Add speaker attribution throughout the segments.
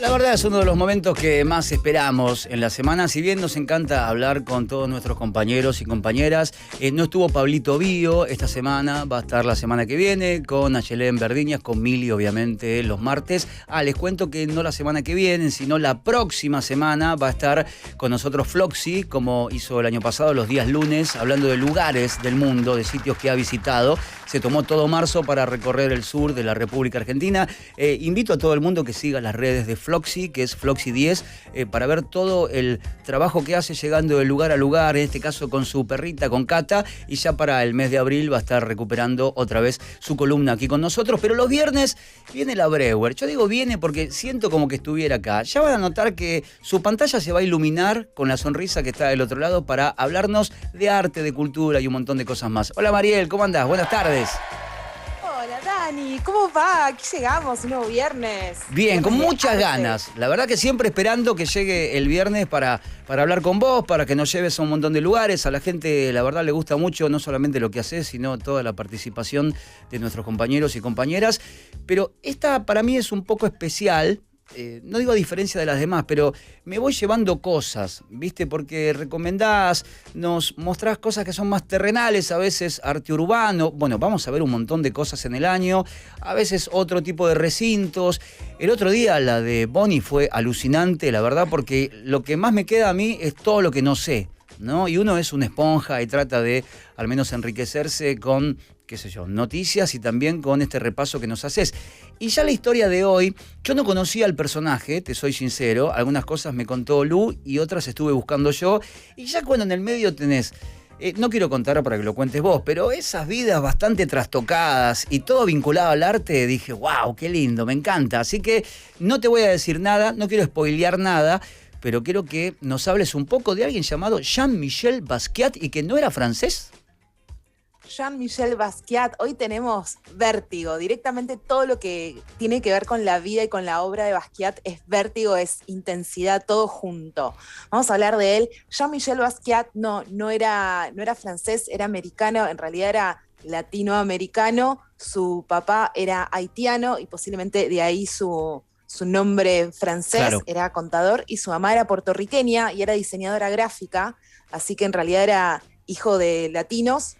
Speaker 1: La verdad es uno de los momentos que más esperamos en la semana. Si bien nos encanta hablar con todos nuestros compañeros y compañeras, no estuvo Pablito Bío esta semana, va a estar la semana que viene con Ayelén Verdiñas, con Mili obviamente los martes. Les cuento que no la semana que viene, sino la próxima semana va a estar con nosotros Floxy, como hizo el año pasado los días lunes, hablando de lugares del mundo, de sitios que ha visitado. Se tomó todo marzo para recorrer el sur de la República Argentina. Invito a todo el mundo que siga las redes de Floxy, que es Floxy 10, para ver todo el trabajo que hace llegando de lugar a lugar, en este caso con su perrita, con Cata, y ya para el mes de abril va a estar recuperando otra vez su columna aquí con nosotros. Pero los viernes viene la Breuer. Yo digo viene porque siento como que estuviera acá. Ya van a notar que su pantalla se va a iluminar con la sonrisa que está del otro lado para hablarnos de arte, de cultura y un montón de cosas más. Hola Mariel, ¿cómo andás? Buenas tardes.
Speaker 2: Hola Dani, ¿cómo va? Aquí llegamos, un nuevo viernes.
Speaker 1: Bien, con
Speaker 2: Viernes de
Speaker 1: muchas
Speaker 2: arte.
Speaker 1: ganas. La verdad que siempre esperando que llegue el viernes para hablar con vos, para que nos lleves a un montón de lugares. A la gente, la verdad, le gusta mucho no solamente lo que haces, sino toda la participación de nuestros compañeros y compañeras. Pero esta para mí es un poco especial. No digo a diferencia de las demás, pero me voy llevando cosas, ¿viste? Porque recomendás, nos mostrás cosas que son más terrenales, a veces arte urbano. Bueno, vamos a ver un montón de cosas en el año, a veces otro tipo de recintos. El otro día la de Bonnie fue alucinante, la verdad, porque lo que más me queda a mí es todo lo que no sé, ¿no? Y uno es una esponja y trata de al menos enriquecerse con, qué sé yo, noticias y también con este repaso que nos haces. Y ya la historia de hoy, yo no conocía al personaje, te soy sincero, algunas cosas me contó Lu y otras estuve buscando yo, y ya cuando en el medio tenés, no quiero contar para que lo cuentes vos, pero esas vidas bastante trastocadas y todo vinculado al arte, dije, wow, qué lindo, me encanta. Así que no te voy a decir nada, no quiero spoilear nada, pero quiero que nos hables un poco de alguien llamado Jean-Michel Basquiat y que no era francés.
Speaker 2: Jean-Michel Basquiat, hoy tenemos vértigo, directamente todo lo que tiene que ver con la vida y con la obra de Basquiat es vértigo, es intensidad, todo junto. Vamos a hablar de él. Jean-Michel Basquiat no era francés, era americano, en realidad era latinoamericano, su papá era haitiano y posiblemente de ahí su nombre francés, claro. Era contador, y su mamá era puertorriqueña y era diseñadora gráfica, así que en realidad era hijo de latinos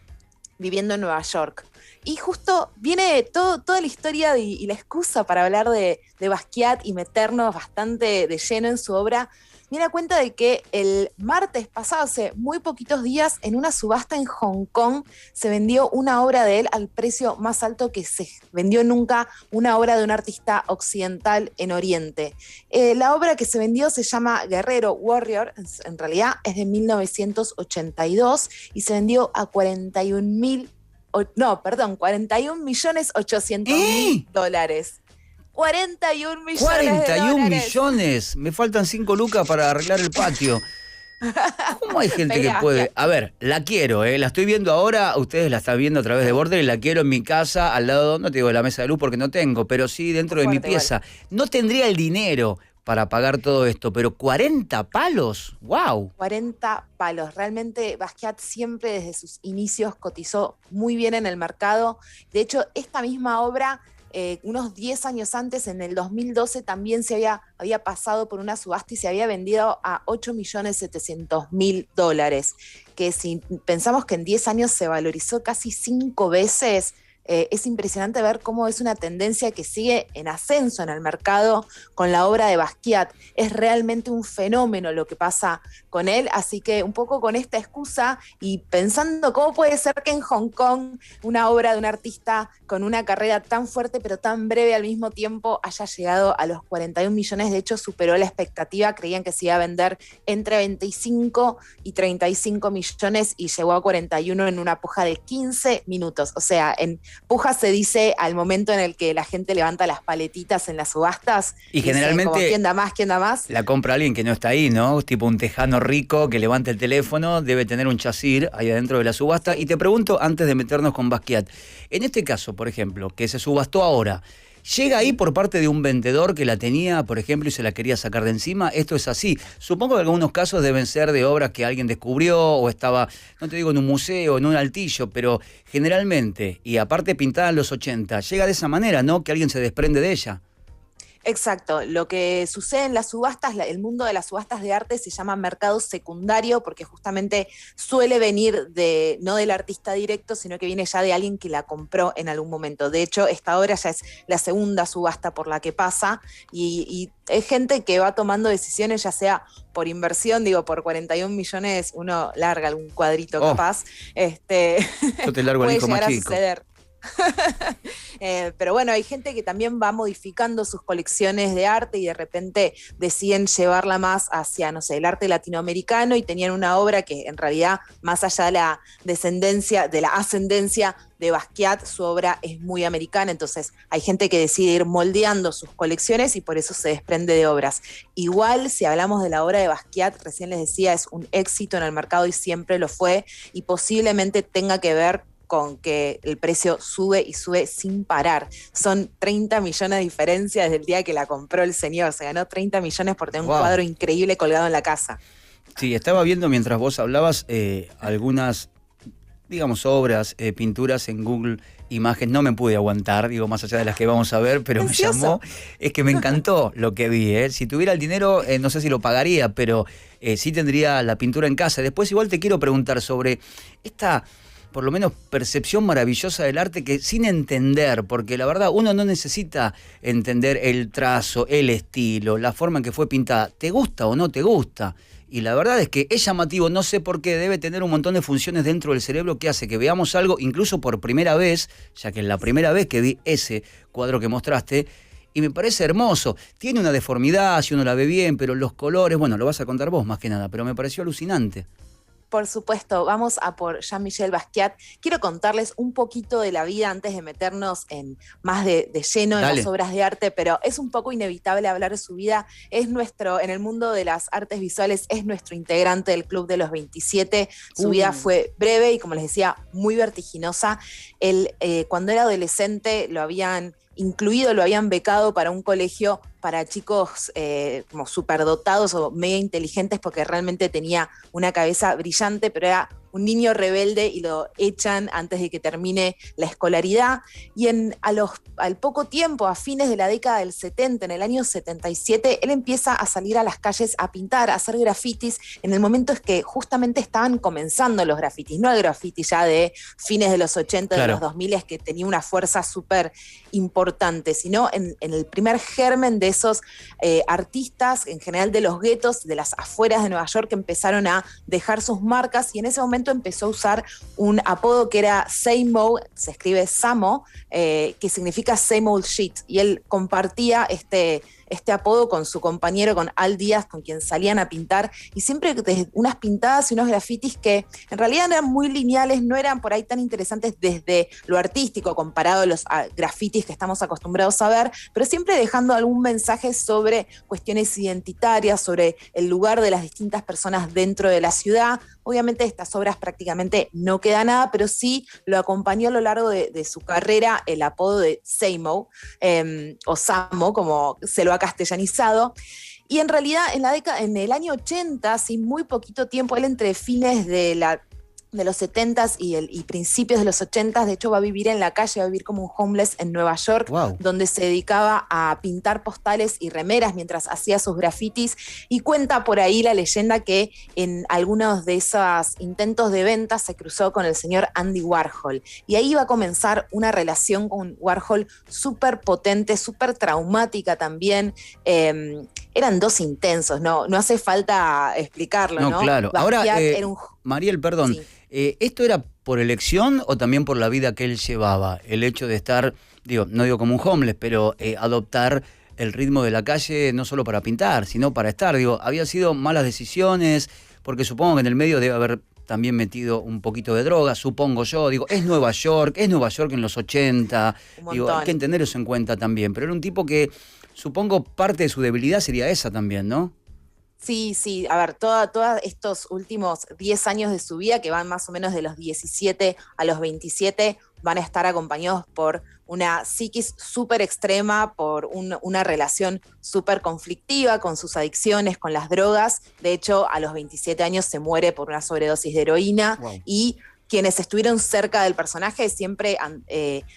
Speaker 2: viviendo en Nueva York. Y justo viene toda la historia y la excusa para hablar de Basquiat y meternos bastante de lleno en su obra. Viene a cuenta de que el martes pasado, hace muy poquitos días, en una subasta en Hong Kong, se vendió una obra de él al precio más alto que se vendió nunca una obra de un artista occidental en Oriente. La obra que se vendió se llama Guerrero, Warrior, en realidad es de 1982 y se vendió a 41.800.000 dólares. 41 millones
Speaker 1: 41
Speaker 2: de
Speaker 1: millones. Me faltan 5 lucas para arreglar el patio. ¿Cómo hay gente que puede? A ver, la quiero, la estoy viendo ahora, ustedes la están viendo a través de Border y la quiero en mi casa, al lado, no te digo de la mesa de luz porque no tengo, pero sí dentro de mi pieza. Igual. No tendría el dinero para pagar todo esto, pero 40 palos, wow.
Speaker 2: 40 palos. Realmente Basquiat siempre desde sus inicios cotizó muy bien en el mercado. De hecho, esta misma obra, unos 10 años antes, en el 2012, también se había pasado por una subasta y se había vendido a 8.700.000 dólares, que si pensamos que en 10 años se valorizó casi 5 veces, es impresionante ver cómo es una tendencia que sigue en ascenso en el mercado con la obra de Basquiat. Es realmente un fenómeno lo que pasa con él, así que un poco con esta excusa y pensando cómo puede ser que en Hong Kong una obra de un artista con una carrera tan fuerte pero tan breve al mismo tiempo haya llegado a los 41 millones, de hecho superó la expectativa, creían que se iba a vender entre 25 y 35 millones y llegó a 41 en una puja de 15 minutos, o sea, en puja se dice al momento en el que la gente levanta las paletitas en las subastas.
Speaker 1: Y generalmente,
Speaker 2: como, ¿quién da más? ¿Quién da más?
Speaker 1: La compra alguien que no está ahí, ¿no? Tipo un tejano rico que levanta el teléfono, debe tener un chasir ahí adentro de la subasta. Sí. Y te pregunto, antes de meternos con Basquiat, en este caso, por ejemplo, que se subastó ahora, ¿llega ahí por parte de un vendedor que la tenía, por ejemplo, y se la quería sacar de encima? Esto es así. Supongo que algunos casos deben ser de obras que alguien descubrió o estaba, no te digo en un museo, en un altillo, pero generalmente, y aparte pintada en los 80, llega de esa manera, ¿no? Que alguien se desprende de ella.
Speaker 2: Exacto, lo que sucede en las subastas, el mundo de las subastas de arte se llama mercado secundario porque justamente suele venir no del artista directo, sino que viene ya de alguien que la compró en algún momento. De hecho, esta obra ya es la segunda subasta por la que pasa y es gente que va tomando decisiones, ya sea por inversión, digo, por 41 millones uno larga algún cuadrito capaz.
Speaker 1: Yo te largo al
Speaker 2: puede
Speaker 1: hijo más
Speaker 2: llegar a
Speaker 1: chico.
Speaker 2: suceder. Pero bueno, hay gente que también va modificando sus colecciones de arte y de repente deciden llevarla más hacia, no sé, el arte latinoamericano y tenían una obra que en realidad, más allá de la descendencia, de la ascendencia de Basquiat, su obra es muy americana, entonces hay gente que decide ir moldeando sus colecciones y por eso se desprende de obras. Igual, si hablamos de la obra de Basquiat, recién les decía, es un éxito en el mercado y siempre lo fue, y posiblemente tenga que ver con que el precio sube y sube sin parar. Son 30 millones de diferencia desde el día que la compró el señor. Se ganó 30 millones por tener un cuadro increíble colgado en la casa.
Speaker 1: Sí, estaba viendo mientras vos hablabas algunas, digamos, obras, pinturas en Google Imagen. No me pude aguantar, digo, más allá de las que vamos a ver, pero me llamó. Es que me encantó lo que vi. Si tuviera el dinero, no sé si lo pagaría, pero sí tendría la pintura en casa. Después igual te quiero preguntar sobre esta, por lo menos, percepción maravillosa del arte que sin entender, porque la verdad uno no necesita entender el trazo, el estilo, la forma en que fue pintada. ¿Te gusta o no te gusta? Y la verdad es que es llamativo, no sé por qué, debe tener un montón de funciones dentro del cerebro que hace que veamos algo, incluso por primera vez, ya que es la primera vez que vi ese cuadro que mostraste, y me parece hermoso. Tiene una deformidad si uno la ve bien, pero los colores, bueno, lo vas a contar vos más que nada, pero me pareció alucinante.
Speaker 2: Por supuesto, vamos a por Jean-Michel Basquiat. Quiero contarles un poquito de la vida antes de meternos en más de lleno en las obras de arte, pero es un poco inevitable hablar de su vida. Es en el mundo de las artes visuales, es nuestro integrante del Club de los 27. Su vida fue breve y, como les decía, muy vertiginosa. Él, cuando era adolescente, lo habían incluido, lo habían becado para un colegio para chicos como superdotados o mega inteligentes porque realmente tenía una cabeza brillante, pero era un niño rebelde y lo echan antes de que termine la escolaridad. Y al poco tiempo, a fines de la década del 70, en el año 77, él empieza a salir a las calles a pintar, a hacer grafitis, en el momento en que justamente estaban comenzando los grafitis, no el grafiti ya de fines de los 80, de los 2000, que tenía una fuerza súper importante, sino en el primer germen de esos artistas, en general de los guetos, de las afueras de Nueva York, que empezaron a dejar sus marcas, y en ese momento empezó a usar un apodo que era Samo, se escribe Samo, que significa Same Old Shit, y él compartía este apodo con su compañero, con Al Díaz, con quien salían a pintar, y siempre unas pintadas y unos grafitis que en realidad no eran muy lineales, no eran por ahí tan interesantes desde lo artístico comparado a los grafitis que estamos acostumbrados a ver, pero siempre dejando algún mensaje sobre cuestiones identitarias, sobre el lugar de las distintas personas dentro de la ciudad. Obviamente de estas obras prácticamente no queda nada, pero sí lo acompañó a lo largo de su carrera el apodo de Samo, o Samo, como se lo ha castellanizado. Y en realidad en el año 80, sin muy poquito tiempo, él entre fines de los 70s y principios de los 80s, de hecho va a vivir en la calle, va a vivir como un homeless en Nueva York, donde se dedicaba a pintar postales y remeras mientras hacía sus grafitis, y cuenta por ahí la leyenda que en algunos de esos intentos de venta se cruzó con el señor Andy Warhol, y ahí va a comenzar una relación con Warhol súper potente, súper traumática también. Eran dos intensos, no hace falta explicarlo, ¿no?
Speaker 1: Claro.
Speaker 2: Basquiat
Speaker 1: Ahora,
Speaker 2: era
Speaker 1: Mariel, perdón,
Speaker 2: Sí.
Speaker 1: ¿Esto era por elección o también por la vida que él llevaba? El hecho de estar, no digo como un homeless, pero adoptar el ritmo de la calle no solo para pintar, sino para estar. ¿Había sido malas decisiones? Porque supongo que en el medio debe haber también metido un poquito de droga, supongo yo. Es Nueva York en los 80. Hay que tener eso en cuenta también. Pero era un tipo que, supongo, parte de su debilidad sería esa también, ¿no?
Speaker 2: Sí, a ver, todos estos últimos 10 años de su vida, que van más o menos de los 17 a los 27, van a estar acompañados por una psiquis súper extrema, por una relación súper conflictiva con sus adicciones, con las drogas. De hecho, a los 27 años se muere por una sobredosis de heroína. Y quienes estuvieron cerca del personaje siempre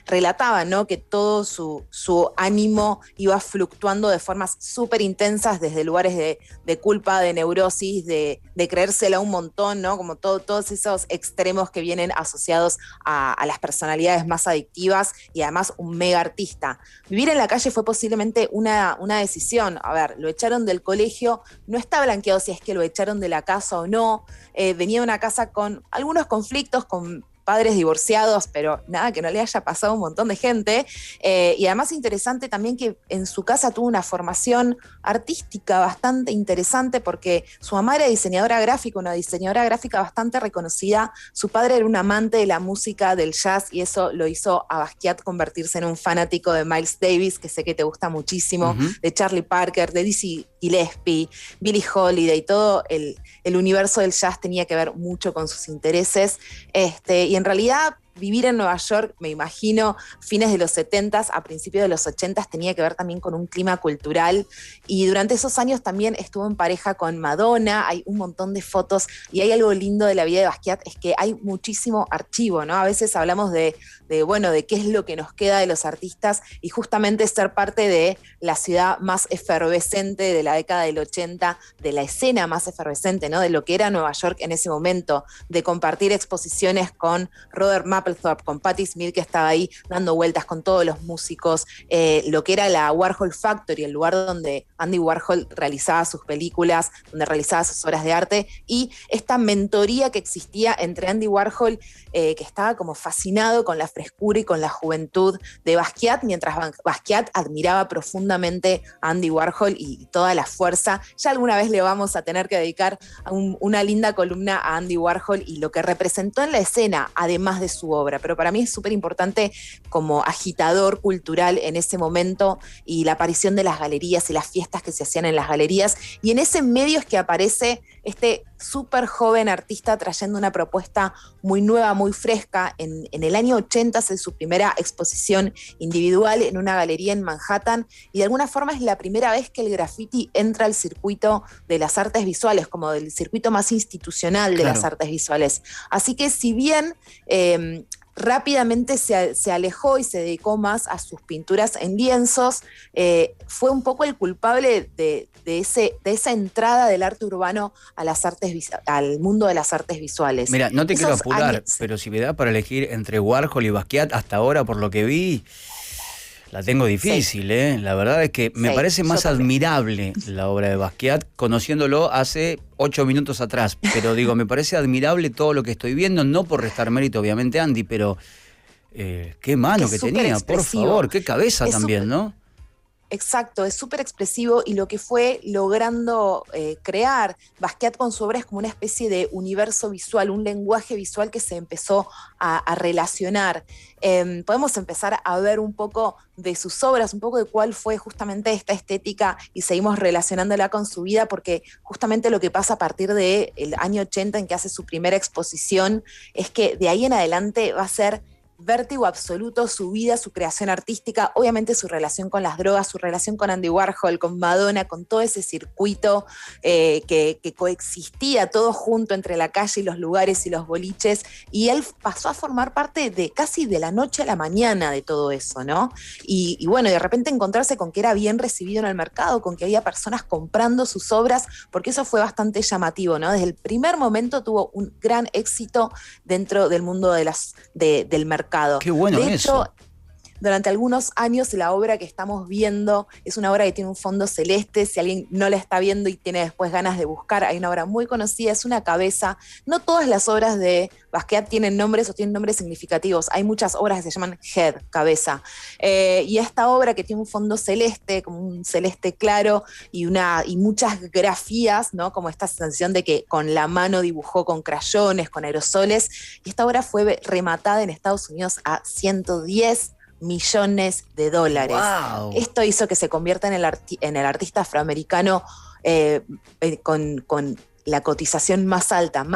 Speaker 2: relataban, ¿no?, que todo su ánimo iba fluctuando de formas súper intensas, desde lugares de culpa, de neurosis, de creérsela un montón, ¿no?, como todos esos extremos que vienen asociados a las personalidades más adictivas, y además un mega artista. Vivir en la calle fue posiblemente una decisión. A ver, lo echaron del colegio, no está blanqueado si es que lo echaron de la casa o no. Venía de una casa con algunos conflictos, con padres divorciados, pero nada que no le haya pasado a un montón de gente. Y además interesante también que en su casa tuvo una formación artística bastante interesante, porque su mamá era diseñadora gráfica, una diseñadora gráfica bastante reconocida. Su padre era un amante de la música, del jazz, y eso lo hizo a Basquiat convertirse en un fanático de Miles Davis, que sé que te gusta muchísimo, de Charlie Parker, de Dizzy Gillespie, Billie Holiday, todo el universo del jazz tenía que ver mucho con sus intereses. Y en realidad vivir en Nueva York, me imagino, fines de los 70s, a principios de los 80s, tenía que ver también con un clima cultural, y durante esos años también estuvo en pareja con Madonna. Hay un montón de fotos, y hay algo lindo de la vida de Basquiat, es que hay muchísimo archivo, ¿no? A veces hablamos de qué es lo que nos queda de los artistas, y justamente ser parte de la ciudad más efervescente de la década del 80, de la escena más efervescente, ¿no?, de lo que era Nueva York en ese momento, de compartir exposiciones con Robert Mapplethorpe, con Patti Smith, que estaba ahí dando vueltas con todos los músicos, lo que era la Warhol Factory, el lugar donde Andy Warhol realizaba sus películas, donde realizaba sus obras de arte, y esta mentoría que existía entre Andy Warhol, que estaba como fascinado con la frescura y con la juventud de Basquiat, mientras Basquiat admiraba profundamente a Andy Warhol y toda la fuerza. Ya alguna vez le vamos a tener que dedicar una linda columna a Andy Warhol y lo que representó en la escena, además de su obra, pero para mí es súper importante como agitador cultural en ese momento, y la aparición de las galerías y las fiestas que se hacían en las galerías, y en ese medio es que aparece este súper joven artista trayendo una propuesta muy nueva, muy fresca. En el año 80 hace su primera exposición individual en una galería en Manhattan, y de alguna forma es la primera vez que el graffiti entra al circuito de las artes visuales, como del circuito más institucional de las artes visuales. Así que si bien rápidamente se alejó y se dedicó más a sus pinturas en lienzos, fue un poco el culpable de esa entrada del arte urbano a las al mundo de las artes visuales.
Speaker 1: Mira, no te quiero apurar, pero si me da para elegir entre Warhol y Basquiat, hasta ahora, por lo que vi, la tengo difícil, sí. La verdad es que me parece más admirable la obra de Basquiat, conociéndolo hace 8 minutos atrás. Pero digo, me parece admirable todo lo que estoy viendo, no por restar mérito, obviamente, Andy, pero qué mano que tenía, por favor, qué cabeza también, ¿no?
Speaker 2: Exacto, es súper expresivo, y lo que fue logrando crear Basquiat con su obra es como una especie de universo visual, un lenguaje visual que se empezó a relacionar. Podemos empezar a ver un poco de sus obras, un poco de cuál fue justamente esta estética, y seguimos relacionándola con su vida, porque justamente lo que pasa a partir del año 80, en que hace su primera exposición, es que de ahí en adelante va a ser vértigo absoluto su vida, su creación artística, obviamente su relación con las drogas, su relación con Andy Warhol, con Madonna, con todo ese circuito que coexistía todo junto entre la calle y los lugares y los boliches, y él pasó a formar parte de casi de la noche a la mañana de todo eso, ¿no? Y bueno, de repente encontrarse con que era bien recibido en el mercado, con que había personas comprando sus obras, porque eso fue bastante llamativo, ¿no? Desde el primer momento tuvo un gran éxito dentro del mundo del mercado.
Speaker 1: Qué bueno
Speaker 2: de hecho,
Speaker 1: eso.
Speaker 2: Durante algunos años la obra que estamos viendo es una obra que tiene un fondo celeste. Si alguien no la está viendo y tiene después ganas de buscar, hay una obra muy conocida, es una cabeza. No todas las obras de Basquiat tienen nombres o tienen nombres significativos. Hay muchas obras que se llaman head, cabeza. Y esta obra, que tiene un fondo celeste, como un celeste claro, y muchas grafías, ¿no? Como esta sensación de que con la mano dibujó con crayones, con aerosoles. Y esta obra fue rematada en Estados Unidos a 110 millones de dólares.
Speaker 1: Wow.
Speaker 2: Esto hizo que se convierta en el artista afroamericano con la cotización más alta,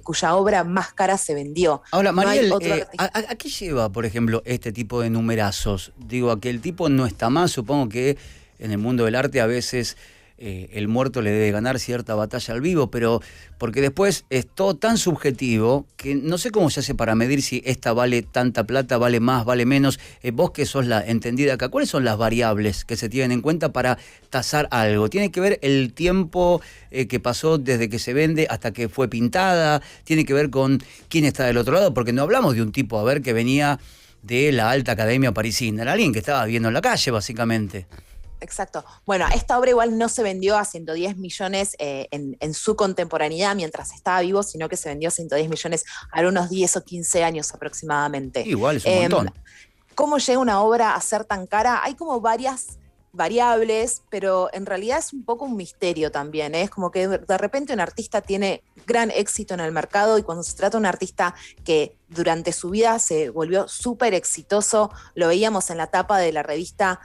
Speaker 2: cuya obra más cara se vendió.
Speaker 1: Ahora, Mariel, ¿a qué lleva, por ejemplo, este tipo de numerazos? Digo, a que el tipo no está más. Supongo que en el mundo del arte a veces el muerto le debe ganar cierta batalla al vivo, pero porque después es todo tan subjetivo que no sé cómo se hace para medir si esta vale tanta plata, vale más, vale menos. Vos que sos la entendida acá, ¿cuáles son las variables que se tienen en cuenta para tasar algo? ¿Tiene que ver el tiempo que pasó desde que se vende hasta que fue pintada? ¿Tiene que ver con quién está del otro lado? Porque no hablamos de un tipo, a ver, que venía de la alta academia parisina, era alguien que estaba viviendo en la calle, básicamente.
Speaker 2: Exacto. Bueno, esta obra igual no se vendió a 110 millones en su contemporaneidad mientras estaba vivo, sino que se vendió a 110 millones a unos 10 o 15 años aproximadamente.
Speaker 1: Igual es un montón.
Speaker 2: ¿Cómo llega una obra a ser tan cara? Hay como varias variables, pero en realidad es un poco un misterio también, ¿eh? Es como que de repente un artista tiene gran éxito en el mercado y cuando se trata de un artista que durante su vida se volvió súper exitoso, lo veíamos en la tapa de la revista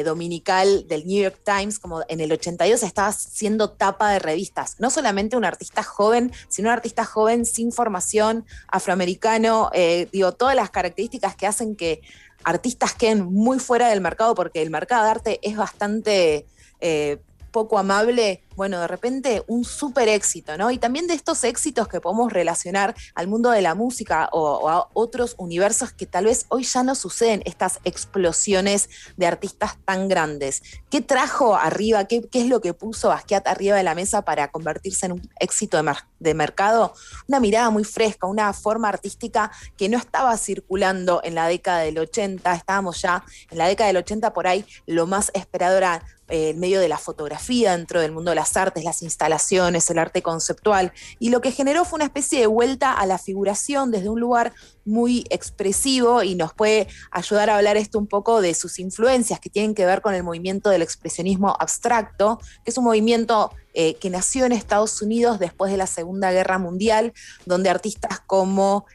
Speaker 2: dominical del New York Times, como en el 82 estaba siendo tapa de revistas, no solamente un artista joven, sino un artista joven sin formación, afroamericano, todas las características que hacen que artistas queden muy fuera del mercado, porque el mercado de arte es bastante poco amable. Bueno, de repente un súper éxito, ¿no? Y también de estos éxitos que podemos relacionar al mundo de la música o a otros universos que tal vez hoy ya no suceden, estas explosiones de artistas tan grandes. ¿Qué trajo arriba? ¿Qué es lo que puso Basquiat arriba de la mesa para convertirse en un éxito de mercado? Una mirada muy fresca, una forma artística que no estaba circulando en la década del 80, estábamos ya en la década del 80 por ahí, lo más esperado era el medio de la fotografía dentro del mundo de las artes, las instalaciones, el arte conceptual, y lo que generó fue una especie de vuelta a la figuración desde un lugar muy expresivo, y nos puede ayudar a hablar esto un poco de sus influencias que tienen que ver con el movimiento del expresionismo abstracto, que es un movimiento que nació en Estados Unidos después de la Segunda Guerra Mundial, donde artistas como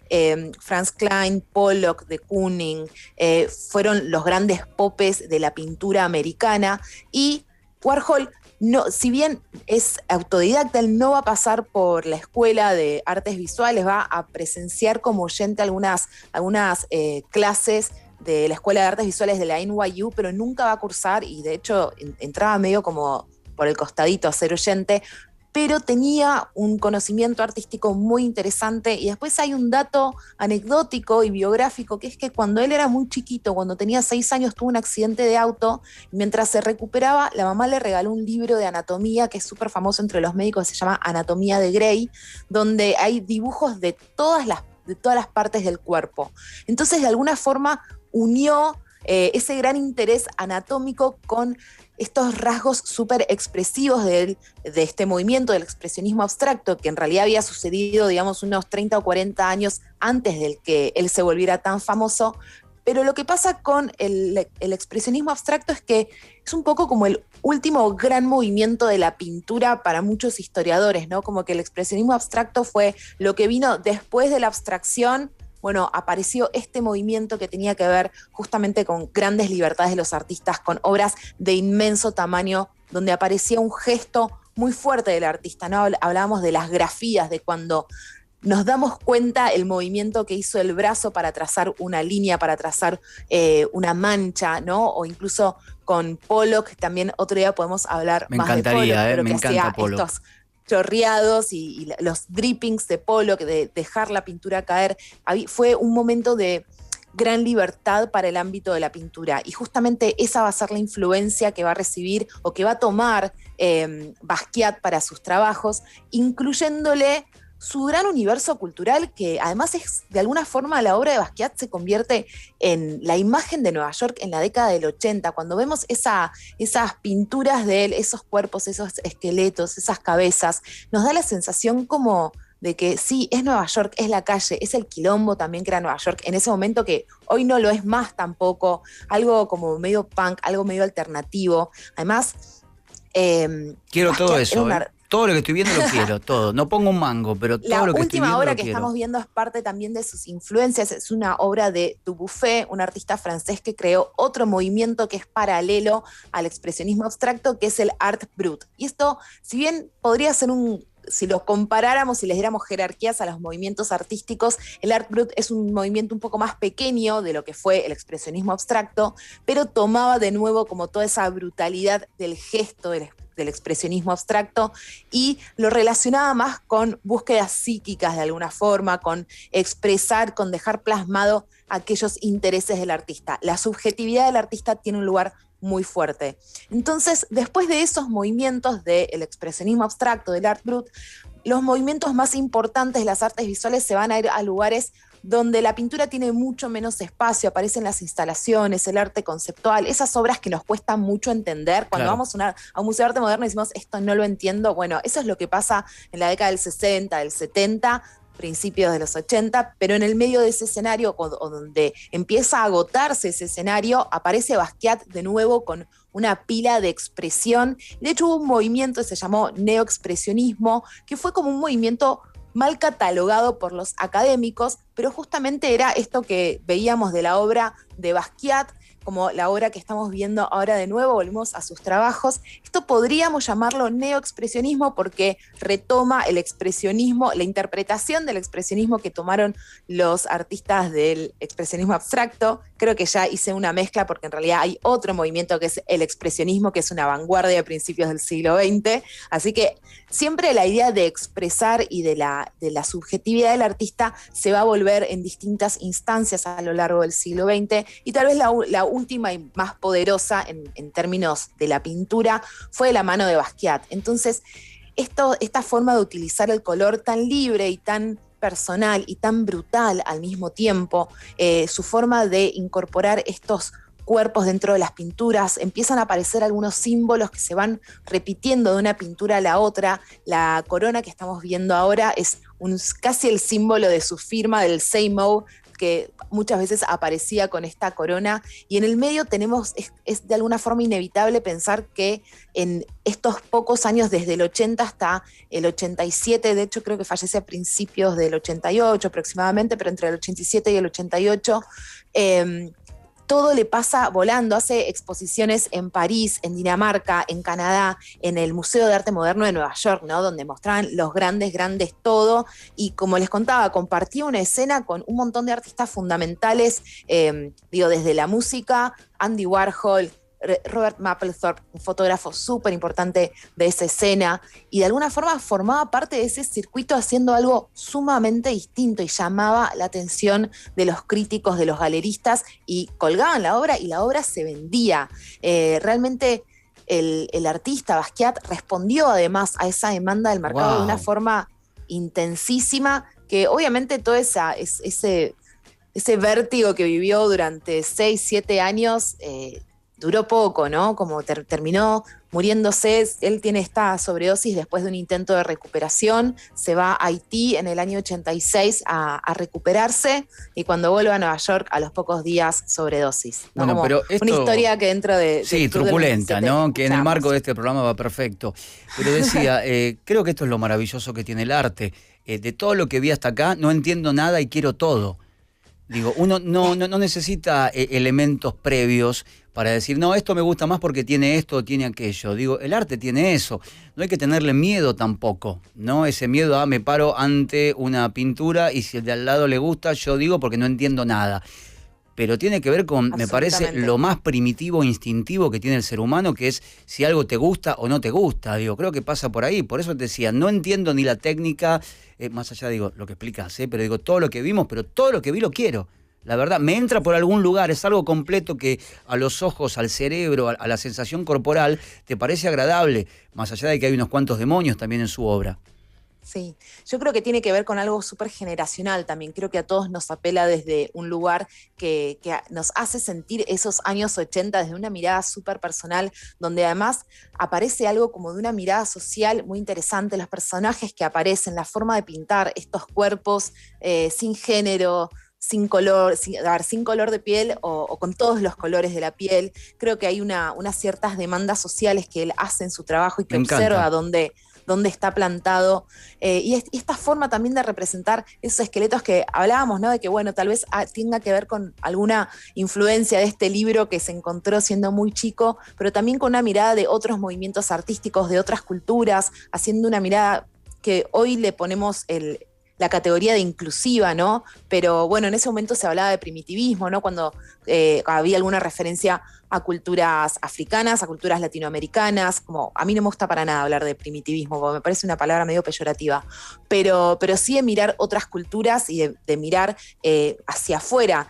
Speaker 2: Franz Klein, Pollock, de Kooning, fueron los grandes popes de la pintura americana, y Warhol, no, si bien es autodidacta, él no va a pasar por la escuela de artes visuales, va a presenciar como oyente algunas clases de la Escuela de Artes Visuales de la NYU, pero nunca va a cursar, y de hecho entraba medio como por el costadito a ser oyente, pero tenía un conocimiento artístico muy interesante. Y después hay un dato anecdótico y biográfico, que es que cuando él era muy chiquito, cuando tenía 6 años, tuvo un accidente de auto, y mientras se recuperaba, la mamá le regaló un libro de anatomía que es súper famoso entre los médicos, se llama Anatomía de Grey, donde hay dibujos de todas las partes del cuerpo. Entonces, de alguna forma, unió ese gran interés anatómico con estos rasgos súper expresivos de este movimiento del expresionismo abstracto, que en realidad había sucedido, digamos, unos 30 o 40 años antes del que él se volviera tan famoso. Pero lo que pasa con el expresionismo abstracto es que es un poco como el último gran movimiento de la pintura para muchos historiadores, ¿no? Como que el expresionismo abstracto fue lo que vino después de la abstracción. Bueno, apareció este movimiento que tenía que ver justamente con grandes libertades de los artistas, con obras de inmenso tamaño, donde aparecía un gesto muy fuerte del artista, ¿no? Hablábamos de las grafías, de cuando nos damos cuenta el movimiento que hizo el brazo para trazar una línea, para trazar una mancha, ¿no? O incluso con Pollock, también otro día podemos hablar
Speaker 1: me
Speaker 2: más de Pollock, pero
Speaker 1: me
Speaker 2: que
Speaker 1: encanta
Speaker 2: hacía
Speaker 1: Pollock.
Speaker 2: estos chorreados y los drippings de Pollock, de dejar la pintura caer. Fue un momento de gran libertad para el ámbito de la pintura, y justamente esa va a ser la influencia que va a recibir o que va a tomar Basquiat para sus trabajos, incluyéndole su gran universo cultural, que además es, de alguna forma, la obra de Basquiat se convierte en la imagen de Nueva York en la década del 80, cuando vemos esas pinturas de él, esos cuerpos, esos esqueletos, esas cabezas, nos da la sensación como de que sí, es Nueva York, es la calle, es el quilombo también que era Nueva York en ese momento, que hoy no lo es más tampoco, algo como medio punk, algo medio alternativo. Además,
Speaker 1: quiero todo eso,
Speaker 2: era
Speaker 1: todo lo que estoy viendo lo quiero, todo. No pongo un mango, pero todo lo que estoy viendo
Speaker 2: la última obra
Speaker 1: lo
Speaker 2: que
Speaker 1: quiero.
Speaker 2: estamos viendo es parte también de sus influencias, es una obra de Dubuffet, un artista francés que creó otro movimiento que es paralelo al expresionismo abstracto, que es el Art Brut. Y esto, si bien podría ser si lo comparáramos, si les diéramos jerarquías a los movimientos artísticos, el Art Brut es un movimiento un poco más pequeño de lo que fue el expresionismo abstracto, pero tomaba de nuevo como toda esa brutalidad del gesto, del del expresionismo abstracto, y lo relacionaba más con búsquedas psíquicas de alguna forma, con expresar, con dejar plasmado aquellos intereses del artista. La subjetividad del artista tiene un lugar muy fuerte. Entonces, después de esos movimientos del expresionismo abstracto, del art brut, los movimientos más importantes de las artes visuales se van a ir a lugares donde la pintura tiene mucho menos espacio, aparecen las instalaciones, el arte conceptual, esas obras que nos cuesta mucho entender. Cuando vamos a un museo de arte moderno y decimos, esto no lo entiendo, bueno, eso es lo que pasa en la década del 60, del 70, principios de los 80, pero en el medio de ese escenario, o donde empieza a agotarse ese escenario, aparece Basquiat de nuevo con una pila de expresión. De hecho, hubo un movimiento que se llamó neoexpresionismo, que fue como un movimiento mal catalogado por los académicos, pero justamente era esto que veíamos de la obra de Basquiat, como la obra que estamos viendo ahora de nuevo, volvemos a sus trabajos. Esto podríamos llamarlo neoexpresionismo porque retoma el expresionismo, la interpretación del expresionismo que tomaron los artistas del expresionismo abstracto. Creo que ya hice una mezcla porque en realidad hay otro movimiento que es el expresionismo, que es una vanguardia de principios del siglo XX. Así que siempre la idea de expresar y de la subjetividad del artista se va a volver en distintas instancias a lo largo del siglo XX, y tal vez la última y más poderosa en términos de la pintura fue la mano de Basquiat. Entonces, esta forma de utilizar el color tan libre y tan personal y tan brutal al mismo tiempo, su forma de incorporar estos cuerpos dentro de las pinturas, empiezan a aparecer algunos símbolos que se van repitiendo de una pintura a la otra. La corona que estamos viendo ahora es casi el símbolo de su firma, del Seymour, que muchas veces aparecía con esta corona, y en el medio es de alguna forma inevitable pensar que en estos pocos años, desde el 80 hasta el 87, de hecho creo que fallece a principios del 88 aproximadamente, pero entre el 87 y el 88, todo le pasa volando. Hace exposiciones en París, en Dinamarca, en Canadá, en el Museo de Arte Moderno de Nueva York, ¿no? Donde mostraban los grandes todo. Y como les contaba, compartía una escena con un montón de artistas fundamentales, desde la música, Andy Warhol, Robert Mapplethorpe, un fotógrafo súper importante de esa escena, y de alguna forma formaba parte de ese circuito haciendo algo sumamente distinto y llamaba la atención de los críticos, de los galeristas, y colgaban la obra y la obra se vendía. Realmente el artista Basquiat respondió además a esa demanda del mercado de una forma intensísima, que obviamente todo ese vértigo que vivió durante 6, 7 años duró poco, ¿no? Como terminó muriéndose. Él tiene esta sobredosis después de un intento de recuperación, se va a Haití en el año 86 a recuperarse, y cuando vuelve a Nueva York, a los pocos días, sobredosis, ¿no?
Speaker 1: Bueno, pero esto,
Speaker 2: una historia que dentro de...
Speaker 1: Sí, truculenta, ¿no? Que en el marco de este programa va perfecto. Pero decía, creo que esto es lo maravilloso que tiene el arte. De todo lo que vi hasta acá, no entiendo nada y quiero todo. Digo, uno no necesita elementos previos para decir, no, esto me gusta más porque tiene esto o tiene aquello. Digo, el arte tiene eso. No hay que tenerle miedo tampoco, ¿no? Ese miedo a me paro ante una pintura y si el de al lado le gusta, yo digo porque no entiendo nada. Pero tiene que ver con, me parece, lo más primitivo, instintivo que tiene el ser humano, que es si algo te gusta o no te gusta. Digo, creo que pasa por ahí. Por eso te decía, no entiendo ni la técnica, más allá, digo, lo que explicas, pero digo, todo lo que vimos, pero todo lo que vi lo quiero. La verdad, me entra por algún lugar, es algo completo que a los ojos, al cerebro, a la sensación corporal, te parece agradable, más allá de que hay unos cuantos demonios también en su obra.
Speaker 2: Sí, yo creo que tiene que ver con algo súper generacional también. Creo que a todos nos apela desde un lugar que nos hace sentir esos años 80 desde una mirada súper personal, donde además aparece algo como de una mirada social muy interesante. Los personajes que aparecen, la forma de pintar estos cuerpos sin género, sin color, sin color de piel o con todos los colores de la piel. Creo que hay unas ciertas demandas sociales que él hace en su trabajo y que observa dónde está plantado, y esta forma también de representar esos esqueletos que hablábamos, ¿no? De que, bueno, tal vez tenga que ver con alguna influencia de este libro que se encontró siendo muy chico, pero también con una mirada de otros movimientos artísticos, de otras culturas, haciendo una mirada que hoy le ponemos la categoría de inclusiva, ¿no? Pero bueno, en ese momento se hablaba de primitivismo, ¿no? Cuando había alguna referencia a culturas africanas, a culturas latinoamericanas, como a mí no me gusta para nada hablar de primitivismo, porque me parece una palabra medio peyorativa, pero sí de mirar otras culturas y de mirar hacia afuera.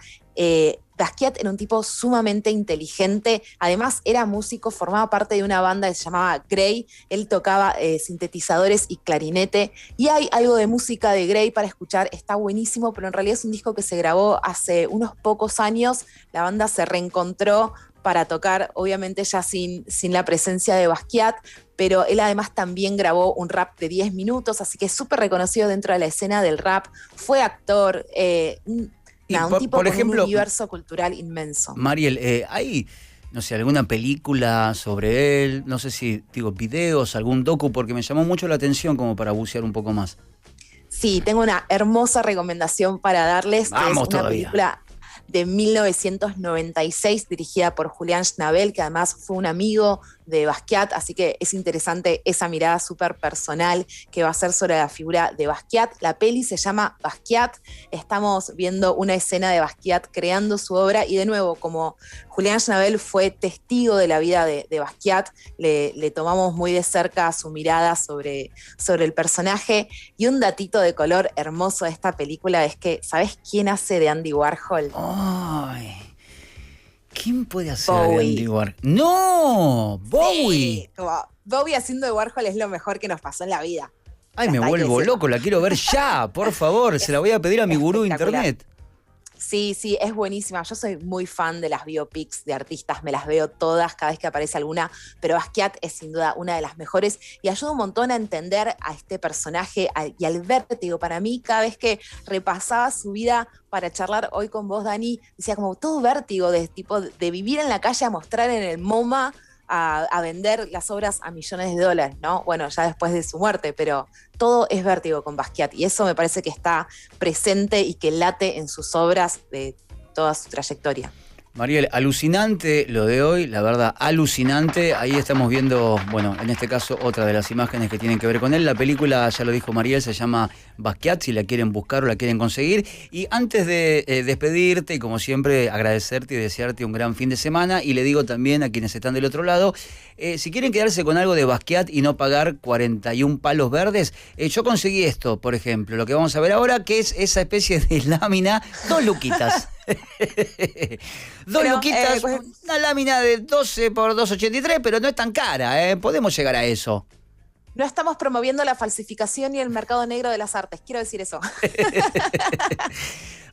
Speaker 2: Basquiat era un tipo sumamente inteligente, además era músico, formaba parte de una banda que se llamaba Grey, él tocaba sintetizadores y clarinete, y hay algo de música de Grey para escuchar, está buenísimo, pero en realidad es un disco que se grabó hace unos pocos años, la banda se reencontró para tocar, obviamente ya sin la presencia de Basquiat, pero él además también grabó un rap de 10 minutos, así que es súper reconocido dentro de la escena del rap, fue actor, un tipo
Speaker 1: por
Speaker 2: con
Speaker 1: ejemplo,
Speaker 2: un universo cultural inmenso.
Speaker 1: Mariel, ¿hay, no sé, alguna película sobre él? No sé si, digo, videos, algún docu, porque me llamó mucho la atención como para bucear un poco más.
Speaker 2: Sí, tengo una hermosa recomendación para darles, que es una película de 1996 dirigida por Julián Schnabel, que además fue un amigo de Basquiat, así que es interesante esa mirada súper personal que va a ser sobre la figura de Basquiat. La peli se llama Basquiat, estamos viendo una escena de Basquiat creando su obra y de nuevo, como Julián Schnabel fue testigo de la vida de Basquiat, le tomamos muy de cerca su mirada sobre el personaje. Y un datito de color hermoso de esta película es que, ¿sabes quién hace de Andy Warhol?
Speaker 1: Ay, ¿quién puede hacer
Speaker 2: Bowie.
Speaker 1: de Andy Warhol? ¡No! ¡Bowie!
Speaker 2: Sí, como Bowie haciendo de Warhol es lo mejor que nos pasó en la vida.
Speaker 1: Ay,
Speaker 2: Ya
Speaker 1: me
Speaker 2: está,
Speaker 1: vuelvo loco, la quiero ver ya, por favor. Se la voy a pedir a mi gurú de internet.
Speaker 2: Sí, es buenísima. Yo soy muy fan de las biopics de artistas, me las veo todas cada vez que aparece alguna, pero Basquiat es sin duda una de las mejores y ayuda un montón a entender a este personaje y al vértigo. Para mí, cada vez que repasaba su vida para charlar hoy con vos, Dani, decía como todo vértigo de tipo de vivir en la calle a mostrar en el MoMA a vender las obras a millones de dólares, ¿no? Bueno, ya después de su muerte, pero todo es vértigo con Basquiat y eso me parece que está presente y que late en sus obras de toda su trayectoria.
Speaker 1: Mariel, alucinante lo de hoy, la verdad, alucinante. Ahí estamos viendo, bueno, en este caso otra de las imágenes que tienen que ver con él. La película, ya lo dijo Mariel, se llama Basquiat, si la quieren buscar o la quieren conseguir. Y antes de despedirte, y como siempre, agradecerte y desearte un gran fin de semana. Y le digo también a quienes están del otro lado, si quieren quedarse con algo de Basquiat y no pagar 41 palos verdes, yo conseguí esto, por ejemplo, lo que vamos a ver ahora, que es esa especie de lámina, 2 luquitas. Dos luquitas, una lámina de 12 por 2,83, pero no es tan cara, podemos llegar a eso.
Speaker 2: No estamos promoviendo la falsificación y el mercado negro de las artes, quiero decir eso.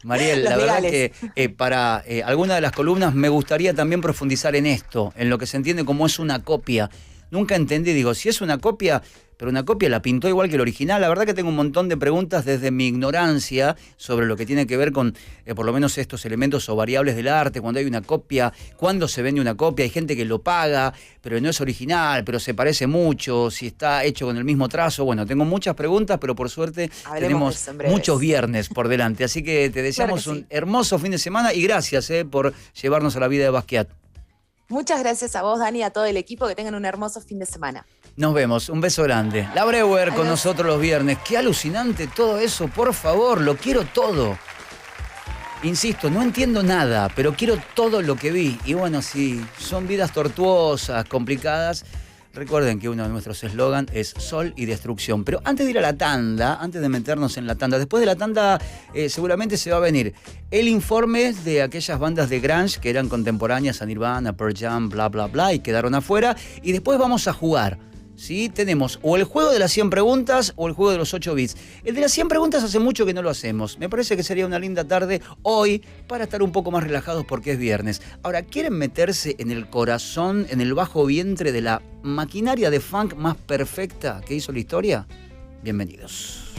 Speaker 1: Mariel, la verdad que para alguna de las columnas me gustaría también profundizar en esto, en lo que se entiende como es una copia. Nunca entendí, digo, si es una copia, pero una copia la pintó igual que el original. La verdad que tengo un montón de preguntas desde mi ignorancia sobre lo que tiene que ver con por lo menos estos elementos o variables del arte, cuando hay una copia, cuándo se vende una copia, hay gente que lo paga, pero no es original, pero se parece mucho, si está hecho con el mismo trazo. Bueno, tengo muchas preguntas, pero por suerte tenemos muchos viernes por delante, así que te deseamos un hermoso fin de semana y gracias por llevarnos a la vida de Basquiat.
Speaker 2: Muchas gracias a vos, Dani, y a todo el equipo, que tengan un hermoso fin de semana.
Speaker 1: Nos vemos, un beso grande. La Breuer con nosotros los viernes. Qué alucinante todo eso, por favor, lo quiero todo. Insisto, no entiendo nada, pero quiero todo lo que vi. Y bueno, si son vidas tortuosas, complicadas, recuerden que uno de nuestros eslogan es sol y destrucción. Pero antes de ir a la tanda, antes de meternos en la tanda, después de la tanda seguramente se va a venir el informe de aquellas bandas de grunge que eran contemporáneas a Nirvana, Pearl Jam, bla, bla, bla, y quedaron afuera. Y después vamos a jugar. ¿Sí? Tenemos o el juego de las 100 preguntas o el juego de los 8 bits. El de las 100 preguntas hace mucho que no lo hacemos. Me parece que sería una linda tarde hoy para estar un poco más relajados porque es viernes. Ahora, ¿quieren meterse en el corazón, en el bajo vientre de la maquinaria de funk más perfecta que hizo la historia? Bienvenidos.